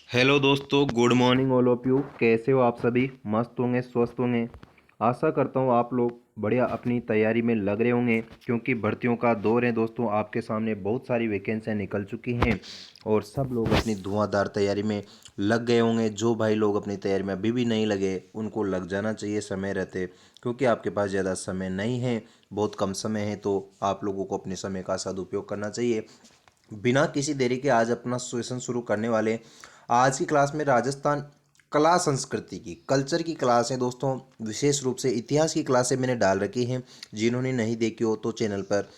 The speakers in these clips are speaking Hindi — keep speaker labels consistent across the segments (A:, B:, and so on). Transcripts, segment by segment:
A: हेलो दोस्तों, good morning all of you. कैसे हो आप सभी? मस्त होंगे, स्वस्थ होंगे। आशा करता हूँ आप लोग बढ़िया अपनी तैयारी में लग रहे होंगे, क्योंकि भर्तियों का दौर है दोस्तों। आपके सामने बहुत सारी वैकेंसियाँ निकल चुकी हैं और सब लोग अपनी धुआंधार तैयारी में लग गए होंगे। जो भाई लोग अपनी तैयारी में अभी भी नहीं लगे, उनको लग जाना चाहिए समय रहते, क्योंकि आपके पास ज़्यादा समय नहीं है, बहुत कम समय है। तो आप लोगों को अपने समय का सदुपयोग करना चाहिए। बिना किसी देरी के आज अपना सेशन शुरू करने वाले। आज की क्लास में राजस्थान कला संस्कृति की कल्चर की क्लास है दोस्तों। विशेष रूप से इतिहास की क्लासें मैंने डाल रखी हैं। जिन्होंने नहीं देखी हो तो चैनल पर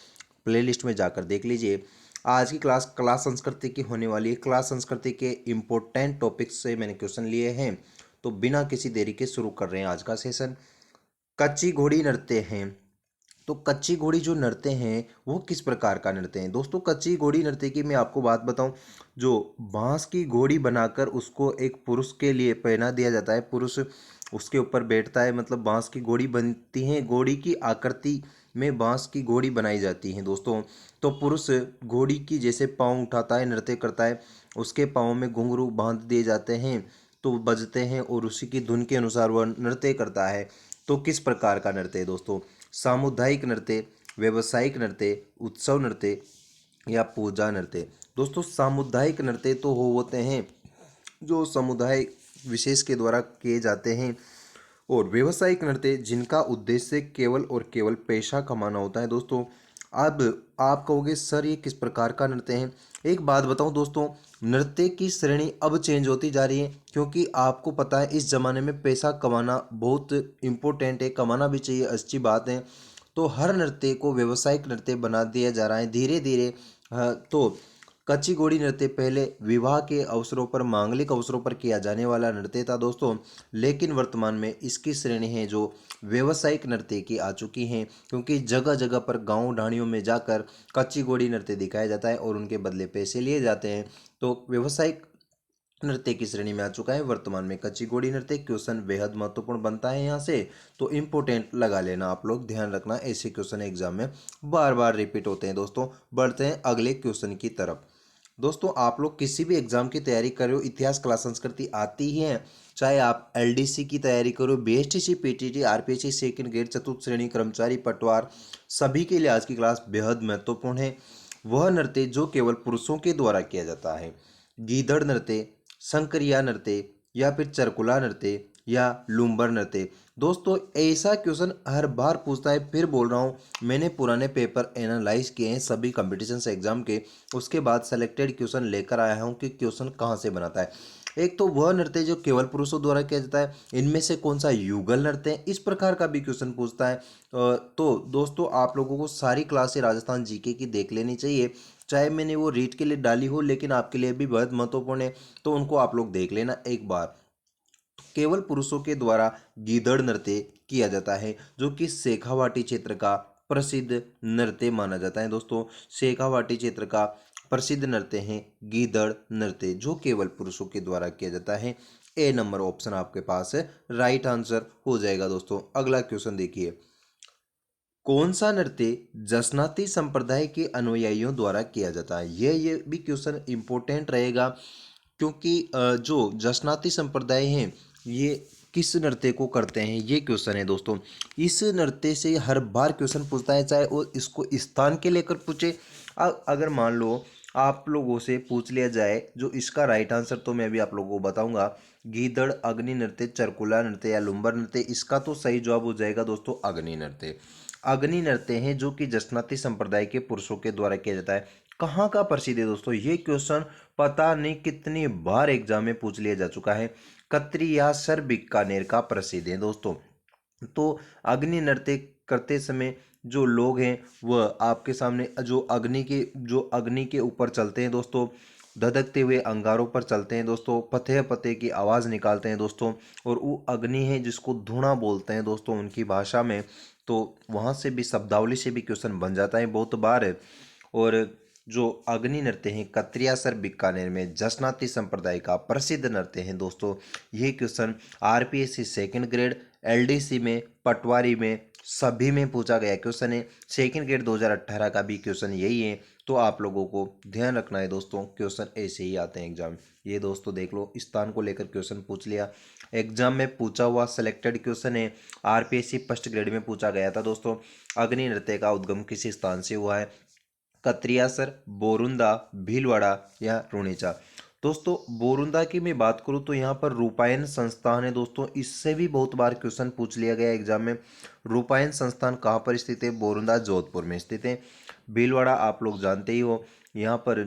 A: प्लेलिस्ट में जाकर देख लीजिए। आज की क्लास कला संस्कृति की होने वाली है। कला संस्कृति के इम्पोर्टेंट टॉपिक्स से मैंने क्वेश्चन लिए हैं। तो बिना किसी देरी के शुरू कर रहे हैं आज का सेशन। कच्ची घोड़ी नृत्य हैं। तो कच्ची घोड़ी जो नृत्य हैं वो किस प्रकार का नृत्य हैं दोस्तों? कच्ची घोड़ी नृत्य की मैं आपको बात बताऊं। जो बांस की घोड़ी बनाकर उसको एक पुरुष के लिए पहना दिया जाता है, पुरुष उसके ऊपर बैठता है, मतलब बांस की घोड़ी बनती है। घोड़ी की आकृति में बांस की घोड़ी बनाई जाती है दोस्तों। तो पुरुष घोड़ी की जैसे पाँव उठाता है, नृत्य करता है, उसके पाँव में घुंघरू बांध दिए जाते हैं, तो बजते हैं और उसी की धुन के अनुसार वह नृत्य करता है। तो किस प्रकार का नृत्य है दोस्तों? सामुदायिक नृत्य, व्यावसायिक नृत्य, उत्सव नृत्य या पूजा नृत्य। दोस्तों सामुदायिक नृत्य तो हो होते हैं जो समुदाय विशेष के द्वारा किए जाते हैं, और व्यावसायिक नृत्य जिनका उद्देश्य केवल और केवल पैसा कमाना होता है दोस्तों। अब आप कहोगे सर ये किस प्रकार का नृत्य है? एक बात बताऊं दोस्तों, नृत्य की श्रेणी अब चेंज होती जा रही है, क्योंकि आपको पता है इस ज़माने में पैसा कमाना बहुत इम्पोर्टेंट है, कमाना भी चाहिए, अच्छी बात है। तो हर नृत्य को व्यावसायिक नृत्य बना दिया जा रहा है धीरे धीरे। हाँ, तो कच्ची घोड़ी नृत्य पहले विवाह के अवसरों पर, मांगलिक अवसरों पर किया जाने वाला नृत्य था दोस्तों, लेकिन वर्तमान में इसकी श्रेणी है जो व्यावसायिक नृत्य की आ चुकी हैं, क्योंकि जगह जगह पर गांव ढाणियों में जाकर कच्ची घोड़ी नृत्य दिखाया जाता है और उनके बदले पैसे लिए जाते हैं। तो व्यावसायिक नृत्य की श्रेणी में आ चुका है वर्तमान में कच्ची घोड़ी नृत्य। क्वेश्चन बेहद महत्वपूर्ण बनता है यहाँ से, तो इम्पोर्टेंट लगा लेना आप लोग, ध्यान रखना, ऐसे क्वेश्चन एग्जाम में बार बार रिपीट होते हैं दोस्तों। बढ़ते हैं अगले क्वेश्चन की तरफ। दोस्तों आप लोग किसी भी एग्जाम की तैयारी कर रहे हो, इतिहास कला संस्कृति आती ही है, चाहे आप एलडीसी की तैयारी करो, BSTC, PTT, RPSC, second grade, चतुर्थ श्रेणी, कर्मचारी, पटवार, सभी के लिए आज की क्लास बेहद महत्वपूर्ण है। वह नृत्य जो केवल पुरुषों के द्वारा किया जाता है, गीदड़ नृत्य, शंकरिया नृत्य या फिर चरकुला नृत्य या लूम्बर नृत्य। दोस्तों ऐसा क्वेश्चन हर बार पूछता है, फिर बोल रहा हूँ, मैंने पुराने पेपर एनालाइज किए हैं सभी कंपटीशन एग्जाम के, उसके बाद सेलेक्टेड क्वेश्चन लेकर आया हूँ कि क्वेश्चन कहाँ से बनाता है। एक तो वह नृत्य जो केवल पुरुषों द्वारा किया जाता है, इनमें से कौन सा युगल नृत्य है, इस प्रकार का भी क्वेश्चन पूछता है। तो दोस्तों आप लोगों को सारी क्लासें राजस्थान जीके की देख लेनी चाहिए, चाहे मैंने वो रीड के लिए डाली हो, लेकिन आपके लिए भी बहुत महत्वपूर्ण है, तो उनको आप लोग देख लेना एक बार। केवल पुरुषों के द्वारा गीदड़ नृत्य किया जाता है, जो कि शेखावाटी क्षेत्र का प्रसिद्ध नृत्य माना जाता है दोस्तों। शेखावाटी क्षेत्र का प्रसिद्ध नृत्य है गीदड़ नृत्य, जो केवल पुरुषों के द्वारा किया जाता है। ए नंबर ऑप्शन आपके पास है, राइट आंसर हो जाएगा दोस्तों। अगला क्वेश्चन देखिए, कौन सा नृत्य जसनाती संप्रदाय के अनुयायियों द्वारा किया जाता है? ये भी क्वेश्चन इंपॉर्टेंट रहेगा, क्योंकि जो जसनाती संप्रदाय हैं ये किस नृत्य को करते हैं, ये क्वेश्चन है दोस्तों। इस नृत्य से हर बार क्वेश्चन पूछता है, चाहे वो इसको स्थान के लेकर पूछे। अगर मान लो आप लोगों से पूछ लिया जाए जो इसका राइट आंसर, तो मैं भी आप लोगों को बताऊंगा, गीदड़, अग्नि नृत्य, चरकुला नृत्य या लुम्बर नृत्य। इसका तो सही जवाब हो जाएगा दोस्तों अग्नि नृत्य। अग्नि नृत्य है जो कि जसनाती संप्रदाय के पुरुषों के द्वारा किया जाता है। कहाँ का प्रसिद्ध है दोस्तों? ये क्वेश्चन पता नहीं कितनी बार एग्जाम में पूछ लिया जा चुका है। कतरी या सर बीकानेर का प्रसिद्ध है दोस्तों। तो अग्नि नृत्य करते समय जो लोग हैं वह आपके सामने जो अग्नि के ऊपर चलते हैं दोस्तों, धधकते हुए अंगारों पर चलते हैं दोस्तों, पते पते की आवाज़ निकालते हैं दोस्तों, और वो अग्नि है जिसको धुआं बोलते हैं दोस्तों उनकी भाषा में। तो वहाँ से भी शब्दावली से भी क्वेश्चन बन जाता है बहुत बार। और जो अग्नि नृत्य है कत्रियासर बीकानेर में जसनाती संप्रदाय का प्रसिद्ध नृत्य है दोस्तों। ये question RPSC second grade, LDC में, पटवारी में, सभी में पूछा गया क्वेश्चन है। सेकंड ग्रेड 2018 का भी क्वेश्चन यही है। तो आप लोगों को ध्यान रखना है दोस्तों, क्वेश्चन ऐसे ही आते हैं एग्जाम। ये दोस्तों देख लो, स्थान को लेकर क्वेश्चन पूछ लिया, एग्जाम में पूछा हुआ सिलेक्टेड क्वेश्चन है। आरपीएससी फर्स्ट ग्रेड में पूछा गया था दोस्तों, अग्नि नृत्य का उद्गम किस स्थान से हुआ है? कत्रियासर, बोरुंदा, भीलवाड़ा या रुणेचा। दोस्तों बोरुंदा की मैं बात करूं तो यहाँ पर रूपायन संस्थान है दोस्तों, इससे भी बहुत बार क्वेश्चन पूछ लिया गया एग्जाम में। रूपायन संस्थान कहाँ पर स्थित है? बोरुंदा जोधपुर में स्थित है। भीलवाड़ा आप लोग जानते ही हो, यहाँ पर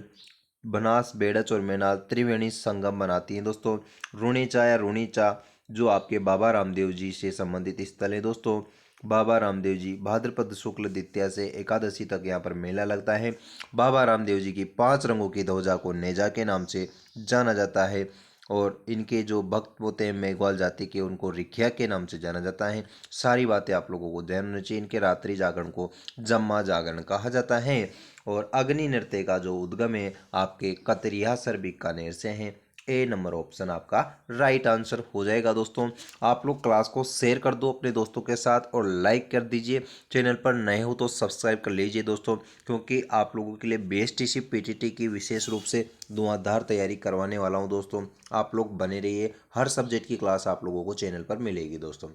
A: बनास, बेड़च और मैनाल त्रिवेणी संगम बनाती हैं दोस्तों। रुणेचा या रुणीचा जो आपके बाबा रामदेव जी से संबंधित स्थल है दोस्तों। बाबा रामदेव जी भाद्रपद शुक्ल द्वितीया से एकादशी तक यहाँ पर मेला लगता है। बाबा रामदेव जी की 5 रंगों की ध्वजा को नेजा के नाम से जाना जाता है, और इनके जो भक्त होते हैं मेघवाल जाति के, उनको रिखिया के नाम से जाना जाता है। सारी बातें आप लोगों को ध्यान होनी चाहिए। इनके रात्रि जागरण को जम्मा जागरण कहा जाता है। और अग्नि नृत्य का जो उद्गम है आपके कतरियासर बीकानेर से है। ए नंबर ऑप्शन आपका राइट आंसर हो जाएगा दोस्तों। आप लोग क्लास को शेयर कर दो अपने दोस्तों के साथ और लाइक कर दीजिए। चैनल पर नए हो तो सब्सक्राइब कर लीजिए दोस्तों, क्योंकि आप लोगों के लिए बेस्ट इसी पीटीटी की विशेष रूप से धुआंधार तैयारी करवाने वाला हूं दोस्तों। आप लोग बने रहिए, हर सब्जेक्ट की क्लास आप लोगों को चैनल पर मिलेगी दोस्तों।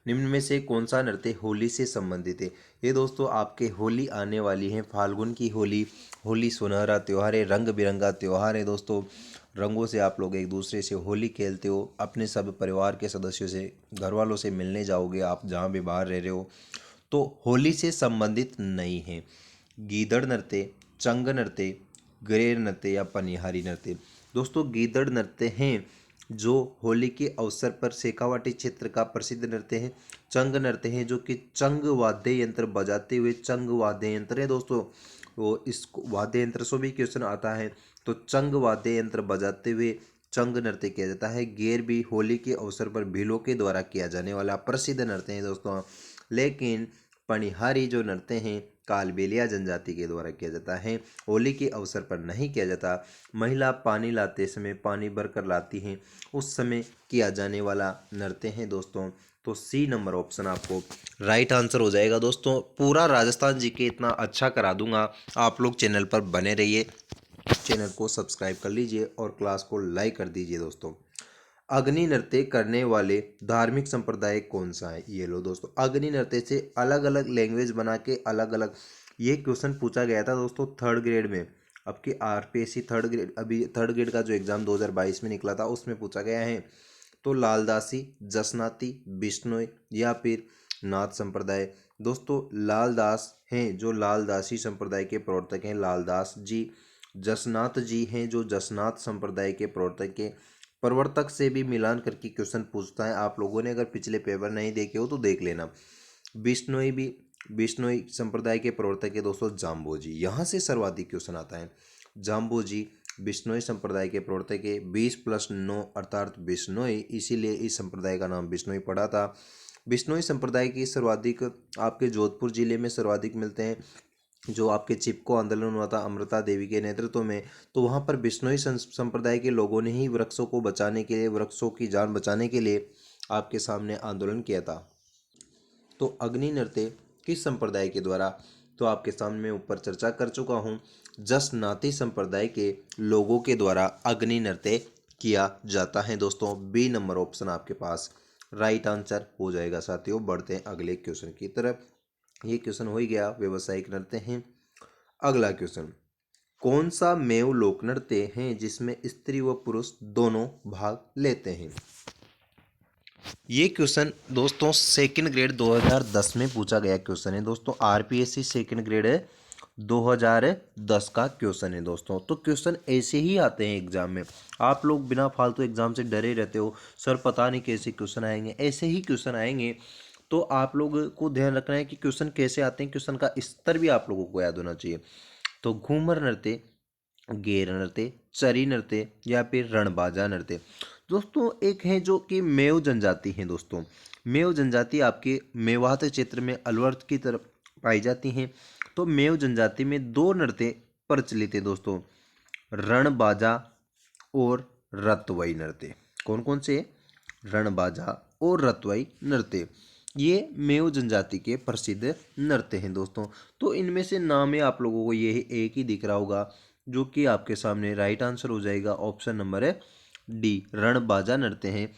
A: निम्न में से कौन सा नृत्य होली से संबंधित है? ये दोस्तों आपके होली आने वाली है, फाल्गुन की होली। होली सुनहरा त्यौहार है, रंग बिरंगा त्यौहार है दोस्तों। रंगों से आप लोग एक दूसरे से होली खेलते हो, अपने सब परिवार के सदस्यों से, घर वालों से मिलने जाओगे आप जहाँ भी बाहर रह रहे हो, तो होली से संबंधित नहीं है। गीदड़ नृत्य, चंग नृत्य, गरेर नृत्य या पनिहारी नृत्य। दोस्तों गीदड़ नृत्य हैं जो होली के अवसर पर शेखावाटी क्षेत्र का प्रसिद्ध नृत्य है। चंग नृत्य है जो कि चंग वाद्य यंत्र बजाते हुए, चंग वाद्य यंत्र है दोस्तों, वो इस वाद्य यंत्र से भी क्वेश्चन आता है। तो चंग वाद्य यंत्र बजाते हुए चंग नृत्य किया जाता है। गेर भी होली के अवसर पर भीलों के द्वारा किया जाने वाला प्रसिद्ध नृत्य है दोस्तों। लेकिन पनिहारी जो नृत्य हैं कालबेलिया जनजाति के द्वारा किया जाता है, होली के अवसर पर नहीं किया जाता। महिला पानी लाते समय पानी भर कर लाती हैं, उस समय किया जाने वाला नृत्य है दोस्तों। तो सी नंबर ऑप्शन आपको राइट आंसर हो जाएगा दोस्तों। पूरा राजस्थान जी के इतना अच्छा करा दूंगा, आप लोग चैनल पर बने रहिए। चैनल को सब्सक्राइब कर लीजिए और क्लास को लाइक कर दीजिए दोस्तों। अग्नि नृत्य करने वाले धार्मिक संप्रदाय कौन सा है? ये लो दोस्तों, अग्नि नृत्य से अलग अलग लैंग्वेज बना के अलग अलग, ये क्वेश्चन पूछा गया था दोस्तों थर्ड ग्रेड में। अब की आरपीएससी थर्ड ग्रेड, अभी थर्ड ग्रेड का जो एग्जाम 2022 में निकला था उसमें पूछा गया है। तो लालदासी, जसनाती, बिश्नोई या फिर नाथ संप्रदाय। दोस्तों लालदास हैं जो लालदासी संप्रदाय के प्रवर्तक हैं, लालदास जी। जसनाथ जी हैं जो जसनाथ संप्रदाय के प्रवर्तक से भी मिलान करके क्वेश्चन पूछता है। आप लोगों ने अगर पिछले पेपर नहीं देखे हो तो देख लेना। बिश्नोई भी, बिश्नोई संप्रदाय के प्रवर्तक है दोस्तों जाम्बोजी, यहाँ से सर्वाधिक क्वेश्चन आता है। जाम्बोजी बिश्नोई संप्रदाय के प्रवर्तक है। 20+9 अर्थात बिश्नोई, इसीलिए इस संप्रदाय का नाम बिश्नोई पड़ा था। बिश्नोई संप्रदाय की सर्वाधिक आपके जोधपुर जिले में सर्वाधिक मिलते हैं। जो आपके चिपको आंदोलन हुआ था अमृता देवी के नेतृत्व में, तो वहाँ पर बिश्नोई संप्रदाय के लोगों ने ही वृक्षों को बचाने के लिए, वृक्षों की जान बचाने के लिए आपके सामने आंदोलन किया था। तो अग्नि नृत्य किस संप्रदाय के द्वारा? तो आपके सामने मैं ऊपर चर्चा कर चुका हूँ, जसनाती संप्रदाय के लोगों के द्वारा अग्नि नृत्य किया जाता है दोस्तों। बी नंबर ऑप्शन आपके पास राइट आंसर हो जाएगा साथियों। बढ़ते हैं अगले क्वेश्चन की तरफ। ये क्वेश्चन हो ही गया, व्यावसायिक नृत्य हैं। अगला क्वेश्चन, कौन सा मेव लोक नृत्य है जिसमें स्त्री व पुरुष दोनों भाग लेते हैं? ये क्वेश्चन दोस्तों सेकंड ग्रेड 2010 में पूछा गया क्वेश्चन है दोस्तों। आरपीएससी सेकंड ग्रेड 2010 का क्वेश्चन है दोस्तों। तो क्वेश्चन ऐसे ही आते हैं एग्जाम में। आप लोग बिना फालतू एग्जाम से डरे रहते हो, सर पता नहीं कैसे क्वेश्चन आएंगे, ऐसे ही क्वेश्चन आएंगे। तो आप लोगों को ध्यान रखना है कि क्वेश्चन कैसे आते हैं, क्वेश्चन का स्तर भी आप लोगों को याद होना चाहिए। तो घूमर नृत्य, गेर नृत्य, चरी नृत्य या फिर रणबाजा नृत्य। दोस्तों एक है जो कि मेव जनजाति है दोस्तों। मेव जनजाति आपके मेवात क्षेत्र में अलवर की तरफ पाई जाती हैं। तो मेव जनजाति में 2 नृत्य प्रचलित है दोस्तों, रणबाजा और रतवई नृत्य। कौन कौन से? रणबाजा और रतवई नृत्य। ये मेओ जनजाति के प्रसिद्ध नृत्य हैं दोस्तों। तो इनमें से नाम है आप लोगों को ये एक ही दिख रहा होगा, जो कि आपके सामने राइट आंसर हो जाएगा। ऑप्शन नंबर है डी, रणबाजा नृत्य हैं,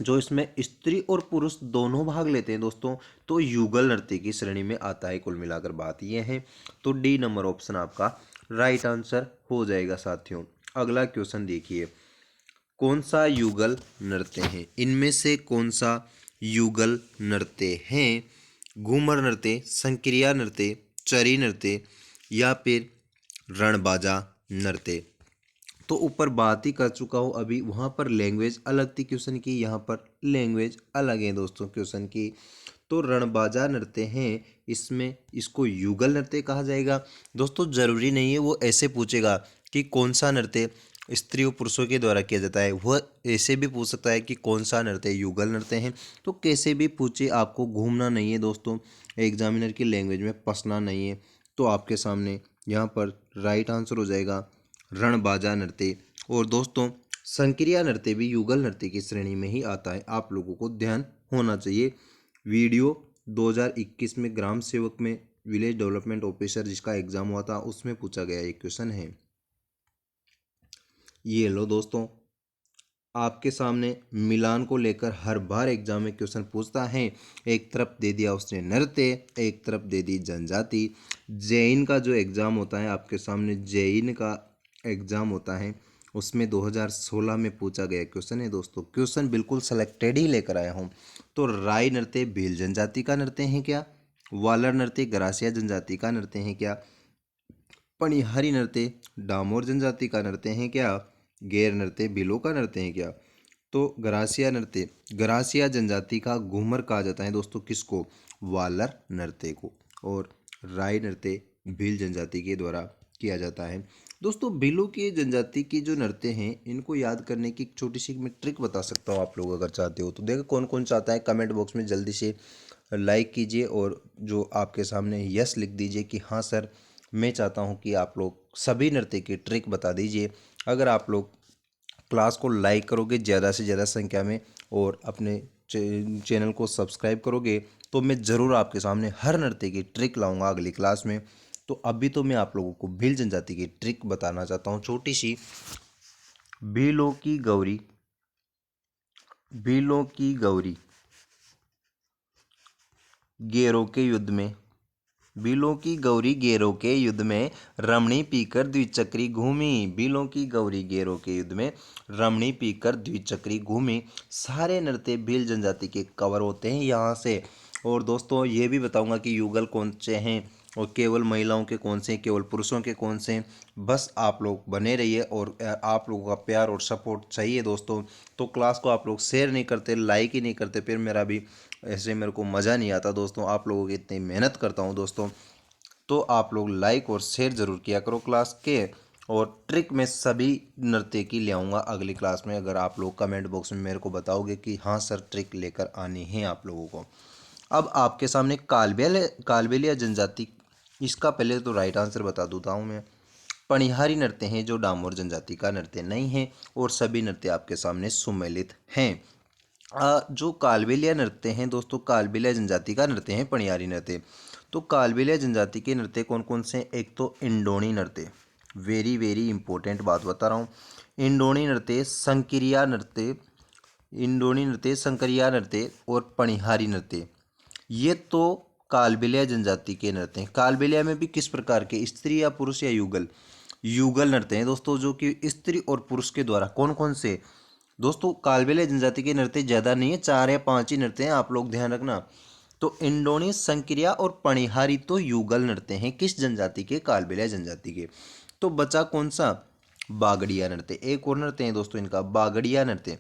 A: जो इसमें स्त्री और पुरुष दोनों भाग लेते हैं दोस्तों। तो युगल नृत्य की श्रेणी में आता है, कुल मिलाकर बात यह है। तो डी नंबर ऑप्शन आपका राइट आंसर हो जाएगा साथियों। अगला क्वेश्चन देखिए, कौन सा युगल नृत्य है? इनमें से कौन सा युगल नृत्य है? घूमर नृत्य, संक्रिया नृत्य, चरी नृत्य या फिर रणबाजा नृत्य? तो ऊपर बात ही कर चुका हूँ अभी, वहाँ पर लैंग्वेज अलग थी क्वेश्चन की, यहाँ पर लैंग्वेज अलग है दोस्तों क्वेश्चन की। तो रणबाजा नृत्य हैं, इसमें इसको युगल नृत्य कहा जाएगा। दोस्तों जरूरी नहीं है वो ऐसे पूछेगा कि कौन सा नृत्य स्त्री और पुरुषों के द्वारा किया जाता है, वह ऐसे भी पूछ सकता है कि कौन सा नृत्य युगल नृत्य है। तो कैसे भी पूछे, आपको घूमना नहीं है दोस्तों, एग्जामिनर की लैंग्वेज में फंसना नहीं है। तो आपके सामने यहाँ पर राइट आंसर हो जाएगा रणबाजा नृत्य। और दोस्तों संक्रिया नृत्य भी युगल नृत्य की श्रेणी में ही आता है, आप लोगों को ध्यान होना चाहिए। वीडियो 2021 में ग्राम सेवक में विलेज डेवलपमेंट ऑफिसर जिसका एग्जाम हुआ था, उसमें पूछा गया एक क्वेश्चन है। ये लो दोस्तों, आपके सामने मिलान को लेकर हर बार एग्जाम में क्वेश्चन पूछता है। एक तरफ दे दिया उसने नृत्य, एक तरफ दे दी जनजाति। जैन का जो एग्ज़ाम होता है आपके सामने, जैन का एग्ज़ाम होता है, उसमें 2016 में पूछा गया क्वेश्चन है दोस्तों। क्वेश्चन बिल्कुल सेलेक्टेड ही लेकर आया हूँ। तो राय नृत्य भील जनजाति का नृत्य है क्या? वालर नृत्य गरासिया जनजाति का नृत्य है क्या? पनिहारी नृत्य डामोर जनजाति का नृत्य है क्या? गैर नृत्य भीलों का नृत्य है क्या? तो गरासिया नृत्य, गरासिया जनजाति का घूमर कहा जाता है दोस्तों किसको? वालर नृत्य को। और राय नृत्य भील जनजाति के द्वारा किया जाता है दोस्तों। भीलों की जनजाति की जो नृत्य हैं, इनको याद करने की एक छोटी सी मैं ट्रिक बता सकता हूँ, आप लोग अगर चाहते हो तो। देखो कौन कौन चाहता है, कमेंट बॉक्स में जल्दी से लाइक कीजिए और जो आपके सामने यस लिख दीजिए कि हाँ सर मैं चाहता हूँ कि आप लोग सभी नृत्य की ट्रिक बता दीजिए। अगर आप लोग क्लास को लाइक करोगे ज़्यादा से ज़्यादा संख्या में और अपने चैनल को सब्सक्राइब करोगे, तो मैं ज़रूर आपके सामने हर नृत्य की ट्रिक लाऊंगा अगली क्लास में। तो अभी तो मैं आप लोगों को भील जनजाति की ट्रिक बताना चाहता हूँ छोटी सी। भीलों की गौरी, भीलों की गौरी गेरों के युद्ध में, भीलों की गौरी गेरों के युद्ध में रमणी पीकर द्विचक्री घूमी। भीलों की गौरी गेरों के युद्ध में रमणी पीकर द्विचक्री घूमी। सारे नृत्य भील जनजाति के कवर होते हैं यहाँ से। और दोस्तों ये भी बताऊंगा कि युगल कौन से हैं और केवल महिलाओं के कौन से हैं, केवल पुरुषों के कौन से हैं। बस आप लोग बने रहिए और आप लोगों का प्यार और सपोर्ट चाहिए दोस्तों। तो क्लास को आप लोग शेयर नहीं करते, लाइक ही नहीं करते, फिर मेरा भी ऐसे मेरे को मज़ा नहीं आता दोस्तों। आप लोगों की इतनी मेहनत करता हूँ दोस्तों, तो आप लोग लाइक और शेयर ज़रूर किया करो क्लास के। और ट्रिक मैं सभी नृत्य की ले आऊँगा अगली क्लास में, अगर आप लोग कमेंट बॉक्स में मेरे को बताओगे कि हाँ सर ट्रिक लेकर आनी है आप लोगों को। अब आपके सामने कालबेलिया जनजाति, इसका पहले तो राइट आंसर बता देता हूँ मैं। पनिहारी नृत्य हैं जो डामोर जनजाति का नृत्य नहीं है, और सभी नृत्य आपके सामने सुमेलित हैं। जो कालबेलिया नृत्य हैं दोस्तों, कालबेलिया जनजाति का नृत्य है पनिहारी नृत्य। तो कालबेलिया जनजाति के नृत्य कौन कौन से हैं? एक तो इंडोनी नृत्य, वेरी वेरी इंपॉर्टेंट बात बता रहा हूँ। इंडोनी नृत्य, संक्रिया नृत्य, इंडोनी नृत्य, संक्रिया नृत्य और पनिहारी नृत्य, ये तो कालबेलिया जनजाति के नृत्य हैं। कालबेलिया में भी किस प्रकार के, स्त्री या पुरुष या युगल? युगल नृत्य हैं दोस्तों, जो कि स्त्री और पुरुष के द्वारा। कौन कौन से दोस्तों? कालबेलिया जनजाति के नृत्य ज़्यादा नहीं है, 4 या 5 ही नृत्य हैं, आप लोग ध्यान रखना। तो इंडोनी, संक्रिया और पनिहारी तो युगल नृत्य हैं, किस जनजाति के? कालबेलिया जनजाति के। तो बचा कौन सा? बागड़िया नृत्य। एक और नृत्य है दोस्तों इनका, बागड़िया नृत्य।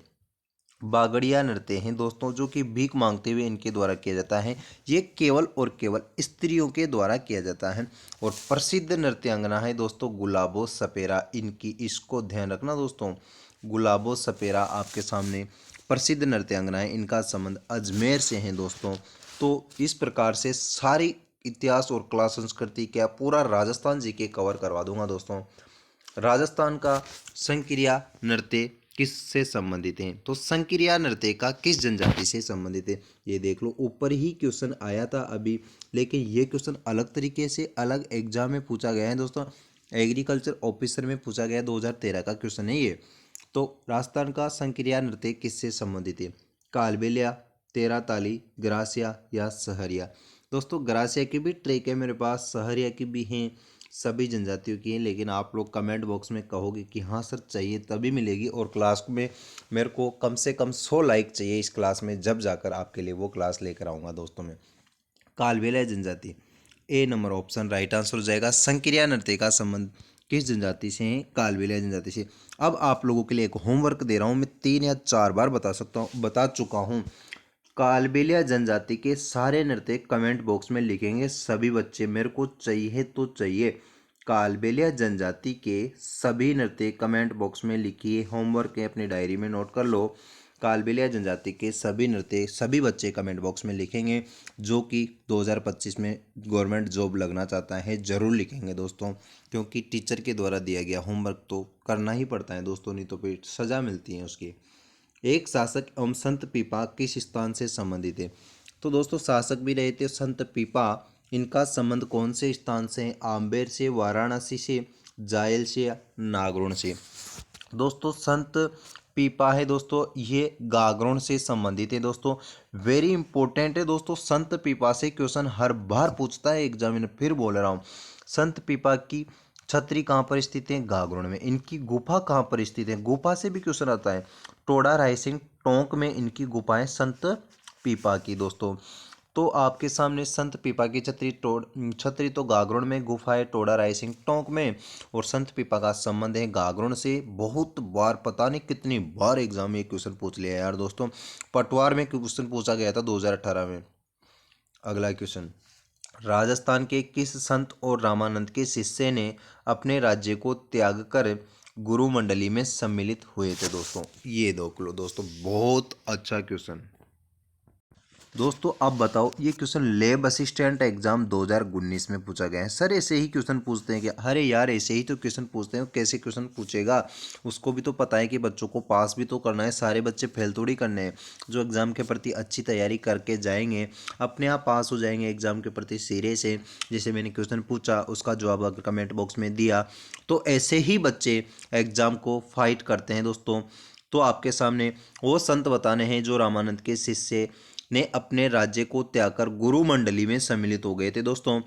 A: बागड़िया नृत्य हैं दोस्तों, जो कि भीख मांगते हुए इनके द्वारा किया जाता है। ये केवल और केवल स्त्रियों के द्वारा किया जाता है। और प्रसिद्ध नृत्यांगना है दोस्तों गुलाबो सपेरा इनकी, इसको ध्यान रखना दोस्तों। गुलाबो सपेरा आपके सामने प्रसिद्ध नृत्यांगना है, इनका संबंध अजमेर से है दोस्तों। तो इस प्रकार से सारी इतिहास और कला संस्कृति क्या पूरा राजस्थान जी के कवर करवा दूंगा दोस्तों। राजस्थान का संक्रिया नृत्य किससे संबंधित हैं? तो संक्रिया नृत्यिका किस जनजाति से संबंधित है? ये देख लो, ऊपर ही क्वेश्चन आया था अभी, लेकिन ये क्वेश्चन अलग तरीके से अलग एग्जाम में पूछा गया है दोस्तों। एग्रीकल्चर ऑफिसर में पूछा गया, 2013 का क्वेश्चन है ये। तो राजस्थान का संक्रिया नृत्य किससे संबंधित है? कालबेलिया, तेरह ताली, ग्रासिया या सहरिया? दोस्तों ग्रासिया की भी ट्रेक है मेरे पास, सहरिया की भी हैं, सभी जनजातियों की हैं, लेकिन आप लोग कमेंट बॉक्स में कहोगे कि हाँ सर चाहिए तभी मिलेगी, और क्लास में मेरे को कम से कम 100 लाइक चाहिए इस क्लास में, जब जाकर आपके लिए वो क्लास लेकर आऊँगा दोस्तों में। कालबेलिया जनजाति, ए नंबर ऑप्शन राइट आंसर हो जाएगा। संक्रिया नृत्य का संबंध किस जनजाति से है? कालबेलिया जनजाति से। अब आप लोगों के लिए एक होमवर्क दे रहा हूँ, मैं 3 या 4 बार बता चुका हूँ। कालबेलिया जनजाति के सारे नृत्य कमेंट बॉक्स में लिखेंगे सभी बच्चे, मेरे को चाहिए तो चाहिए। कालबेलिया जनजाति के सभी नृत्य कमेंट बॉक्स में लिखिए, होमवर्क है अपनी डायरी में नोट कर लो। कालबेलिया जनजाति के सभी नृत्य सभी बच्चे कमेंट बॉक्स में लिखेंगे, जो कि 2025 में गवर्नमेंट जॉब लगना चाहता है ज़रूर लिखेंगे दोस्तों, क्योंकि टीचर के द्वारा दिया गया होमवर्क तो करना ही पड़ता है दोस्तों, नहीं तो फिर सज़ा मिलती है उसकी। एक शासक एवं संत पीपा किस स्थान से संबंधित है? तो दोस्तों शासक भी रहे थे संत पीपा, इनका संबंध कौन से स्थान से है? आम्बेर से, वाराणसी से, जायल से या नागौर से? दोस्तों संत पीपा है दोस्तों, ये गागरोन से संबंधित है दोस्तों। वेरी इंपॉर्टेंट है दोस्तों, संत पीपा से क्वेश्चन हर बार पूछता है एग्जामिनर, फिर बोल रहा हूँ। संत पीपा की छतरी कहाँ पर स्थित है? गागरोन में। इनकी गुफा कहाँ पर स्थित है? गुफा से भी क्वेश्चन आता है। टोडा रायसिंह टोंक में इनकी गुफाएं संत पीपा की दोस्तों। तो आपके सामने संत पीपा की छतरी तो गागरोन में, गुफा है टोडा रायसिंह टोंक में, और संत पीपा का संबंध है गागरोन से। बहुत बार, पता नहीं कितनी बार एग्जाम में क्वेश्चन पूछ लिया यार दोस्तों। पटवार में क्वेश्चन पूछा गया था 2018 में। अगला क्वेश्चन, राजस्थान के किस संत और रामानंद के शिष्य ने अपने राज्य को त्याग कर गुरु मंडली में सम्मिलित हुए थे दोस्तों? ये देख लो दोस्तों, बहुत अच्छा क्वेश्चन। दोस्तों अब बताओ, ये क्वेश्चन लैब असिस्टेंट एग्जाम 2019 में पूछा गया है। सर ऐसे ही क्वेश्चन पूछते हैं क्या? अरे यार ऐसे ही तो क्वेश्चन पूछते हैं, कैसे क्वेश्चन पूछेगा? उसको भी तो पता है कि बच्चों को पास भी तो करना है, सारे बच्चे फेल थोड़ी करने हैं। जो एग्ज़ाम के प्रति अच्छी तैयारी करके जाएंगे अपने आप पास हो जाएंगे एग्ज़ाम के प्रति सिरे से। जैसे मैंने क्वेश्चन पूछा उसका जवाब अगर कमेंट बॉक्स में दिया, तो ऐसे ही बच्चे एग्ज़ाम को फाइट करते हैं दोस्तों। तो आपके सामने वो संत बताने हैं जो रामानंद के शिष्य ने अपने राज्य को त्याग कर गुरु मंडली में सम्मिलित हो गए थे दोस्तों।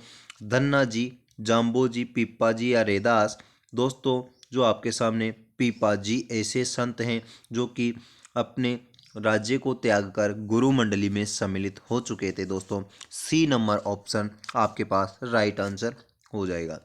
A: धन्ना जी, जाम्बो जी, पीपा जी या रैदास? दोस्तों जो आपके सामने पीपा जी ऐसे संत हैं जो कि अपने राज्य को त्याग कर गुरु मंडली में सम्मिलित हो चुके थे दोस्तों। सी नंबर ऑप्शन आपके पास राइट आंसर हो जाएगा।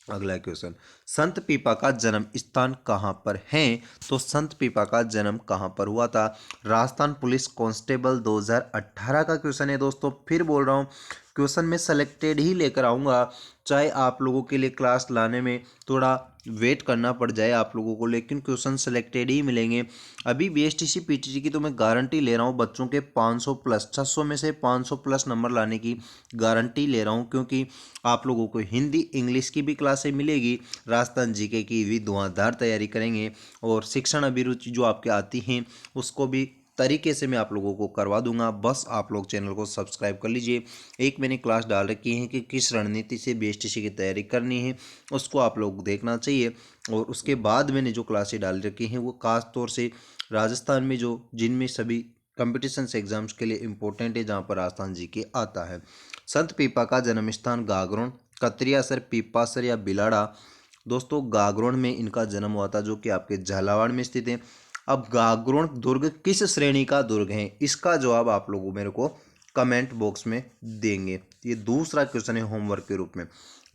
A: अगला क्वेश्चन, संत पीपा का जन्म स्थान कहाँ पर है? तो संत पीपा का जन्म कहाँ पर हुआ था? राजस्थान पुलिस कांस्टेबल 2018 का क्वेश्चन है दोस्तों। फिर बोल रहा हूँ क्वेश्चन में सेलेक्टेड ही लेकर आऊँगा, चाहे आप लोगों के लिए क्लास लाने में थोड़ा वेट करना पड़ जाए आप लोगों को, लेकिन क्वेश्चन सेलेक्टेड ही मिलेंगे। अभी बीएसटीसी पीटीटी की तो मैं गारंटी ले रहा हूँ, बच्चों के 500 प्लस, 600 में से 500 प्लस नंबर लाने की गारंटी ले रहा हूँ, क्योंकि आप लोगों को हिंदी इंग्लिश की भी क्लासें मिलेगी, राजस्थान जीके की भी धुआंधार तैयारी करेंगे, और शिक्षण अभिरुचि जो आपके आती हैं उसको भी तरीके से मैं आप लोगों को करवा दूंगा। बस आप लोग चैनल को सब्सक्राइब कर लीजिए। एक मैंने क्लास डाल रखी है कि किस रणनीति से बीएसटीसी की तैयारी करनी है, उसको आप लोग देखना चाहिए। और उसके बाद मैंने जो क्लासें डाल रखी हैं वो खास तौर से राजस्थान में जो जिनमें सभी कंपटीशन एग्जाम्स के लिए इम्पोर्टेंट है, जहाँ पर राजस्थान जीके आता है। संत पीपा का जन्म स्थान गागरोन, कतरियासर, पीपासर या बिलाड़ा? दोस्तों गागरोन में इनका जन्म हुआ था, जो कि आपके झालावाड़ में स्थित है। अब गागरोन दुर्ग किस श्रेणी का दुर्ग है? इसका जवाब आप लोग मेरे को कमेंट बॉक्स में देंगे। ये दूसरा क्वेश्चन है होमवर्क के रूप में।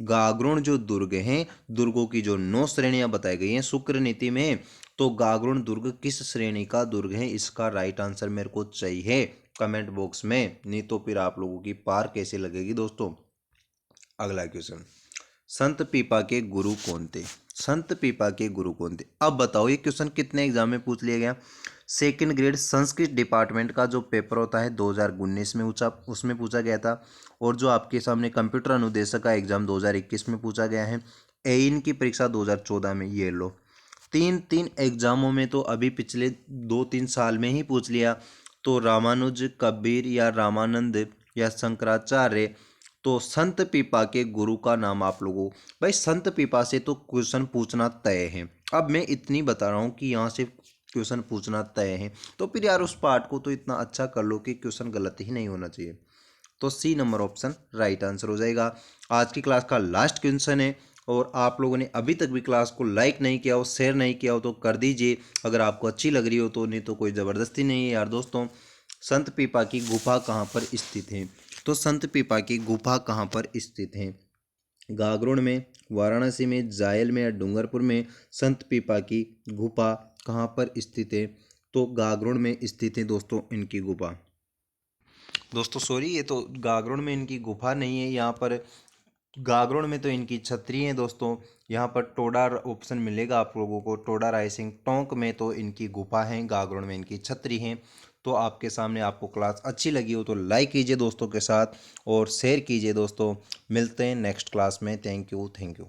A: गागरोन जो दुर्ग हैं, दुर्गों की जो 9 श्रेणियां बताई गई हैं शुक्र नीति में, तो गागरोन दुर्ग किस श्रेणी का दुर्ग है? इसका राइट आंसर मेरे को चाहिए कमेंट बॉक्स में, नहीं तो फिर आप लोगों की पार कैसे लगेगी दोस्तों। अगला क्वेश्चन, संत पीपा के गुरु कौन थे? संत पीपा के गुरु कौन थे? अब बताओ ये क्वेश्चन कितने एग्जाम में पूछ लिया गया? सेकंड ग्रेड संस्कृत डिपार्टमेंट का जो पेपर होता है 2019 में उसमें पूछा गया था। और जो आपके सामने कंप्यूटर अनुदेशक का एग्जाम 2021 में पूछा गया है। एइन की परीक्षा 2014 में, ये लो। तीन तीन एग्जामों में तो अभी पिछले 2-3 साल में ही पूछ लिया। तो रामानुज, कबीर या रामानंद या शंकराचार्य, तो संत पीपा के गुरु का नाम आप लोगों। भाई संत पीपा से तो क्वेश्चन पूछना तय है। अब मैं इतनी बता रहा हूँ कि यहाँ से क्वेश्चन पूछना तय है, तो फिर यार उस पार्ट को तो इतना अच्छा कर लो कि क्वेश्चन गलत ही नहीं होना चाहिए। तो C number option right answer हो जाएगा। आज की क्लास का लास्ट क्वेश्चन है, और आप लोगों ने अभी तक भी क्लास को लाइक नहीं किया हो, शेयर नहीं किया हो तो कर दीजिए, अगर आपको अच्छी लग रही हो तो, नहीं तो कोई ज़बरदस्ती नहीं है यार दोस्तों। संत पीपा की गुफा कहाँ पर स्थित है? तो संत पीपा की गुफा कहाँ पर स्थित है? गागरोन में, वाराणसी में, जायल में या डूंगरपुर में संत पीपा की गुफा कहाँ पर स्थित है? तो गागरोन में स्थित है दोस्तों इनकी गुफा। दोस्तों सॉरी, ये तो गागरोन में इनकी गुफा नहीं है, यहाँ पर गागरोन में तो इनकी छतरी है दोस्तों। यहाँ पर टोडा ऑप्शन मिलेगा आप लोगों को, टोडा राइसिंग। टोंक में तो इनकी गुफा है, गागरोन में इनकी छतरी है। तो आपके सामने, आपको क्लास अच्छी लगी हो तो लाइक कीजिए दोस्तों के साथ और शेयर कीजिए दोस्तों। मिलते हैं नेक्स्ट क्लास में। Thank you, thank you.